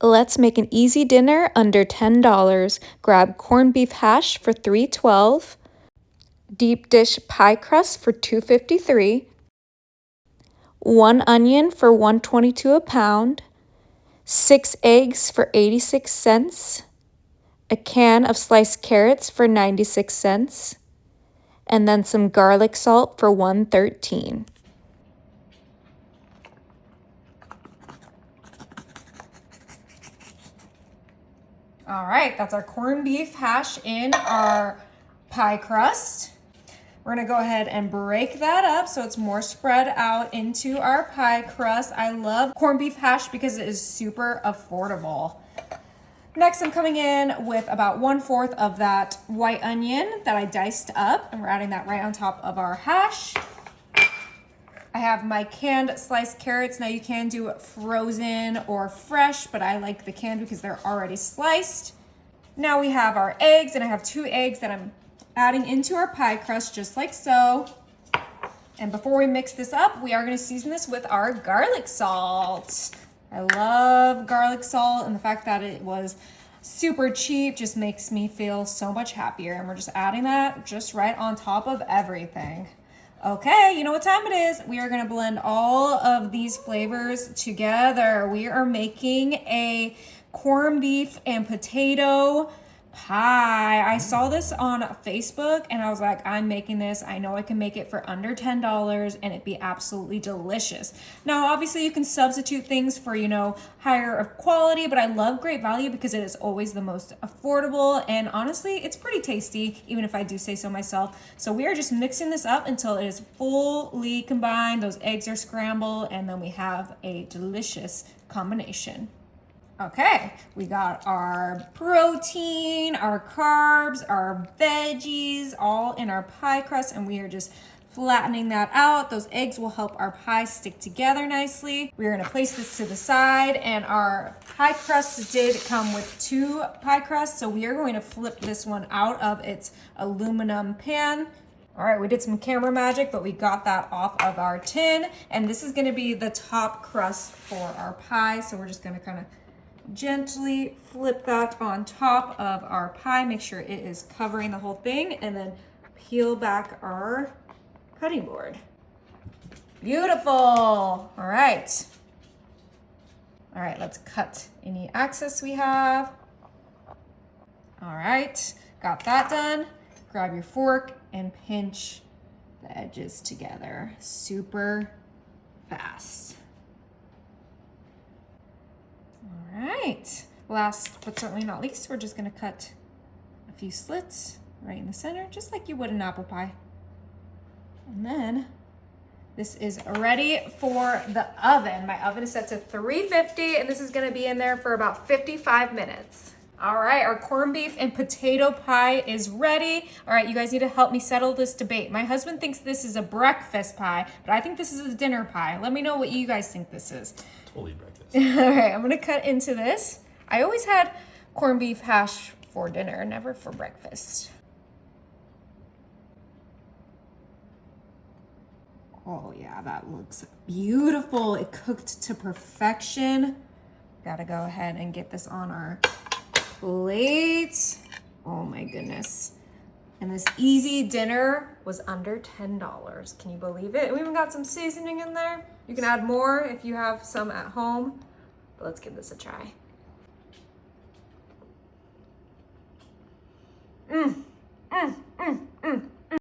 Let's make an easy dinner under $10. Grab corned beef hash for $3.12, deep dish pie crust for $2.53, 1 onion for $1.22 a pound, 6 eggs for 86 cents, a can of sliced carrots for 96 cents, and then some garlic salt for $1.13. All right, that's our corned beef hash in our pie crust. We're gonna go ahead and break that up so it's more spread out into our pie crust. I love corned beef hash because it is super affordable. Next, I'm coming in with about 1/4 of that white onion that I diced up, and we're adding that right on top of our hash. I have my canned sliced carrots. Now you can do it frozen or fresh, but I like the canned because they're already sliced. Now we have our eggs, and I have 2 eggs that I'm adding into our pie crust just like so. And before we mix this up, we are going to season this with our garlic salt. I love garlic salt, and the fact that it was super cheap just makes me feel so much happier. And we're just adding that just right on top of everything. Okay, you know what time it is. We are gonna blend all of these flavors together. We are making a corned beef and potato pie. I saw this on Facebook and I was like, I'm making this. I know I can make it for under $10 and it'd be absolutely delicious. Now, obviously you can substitute things for, higher quality, but I love Great Value because it is always the most affordable, and honestly, it's pretty tasty, even if I do say so myself. So we are just mixing this up until it is fully combined. Those eggs are scrambled, and then we have a delicious combination. Okay, we got our protein, our carbs, our veggies, all in our pie crust, and we are just flattening that out. Those eggs will help our pie stick together nicely. We're gonna place this to the side, and our pie crust did come with 2 pie crusts, so we are going to flip this one out of its aluminum pan. All right, we did some camera magic, but we got that off of our tin, and this is gonna be the top crust for our pie, so we're just gonna kind of gently flip that on top of our pie. Make sure it is covering the whole thing, and then peel back our cutting board. Beautiful. All right, let's cut any excess we have. All right, got that done. Grab your fork and pinch the edges together super fast. All right, last but certainly not least, we're just gonna cut a few slits right in the center, just like you would an apple pie. And then this is ready for the oven. My oven is set to 350, and this is gonna be in there for about 55 minutes. All right, our corned beef and potato pie is ready. All right, you guys need to help me settle this debate. My husband thinks this is a breakfast pie, but I think this is a dinner pie. Let me know what you guys think this is. Totally breakfast. All right, I'm gonna cut into this. I always had corned beef hash for dinner, never for breakfast. Oh yeah, that looks beautiful. It cooked to perfection. Gotta go ahead and get this on our plate. Oh my goodness. And this easy dinner was under $10. Can you believe it? We even got some seasoning in there. You can add more if you have some at home, but let's give this a try.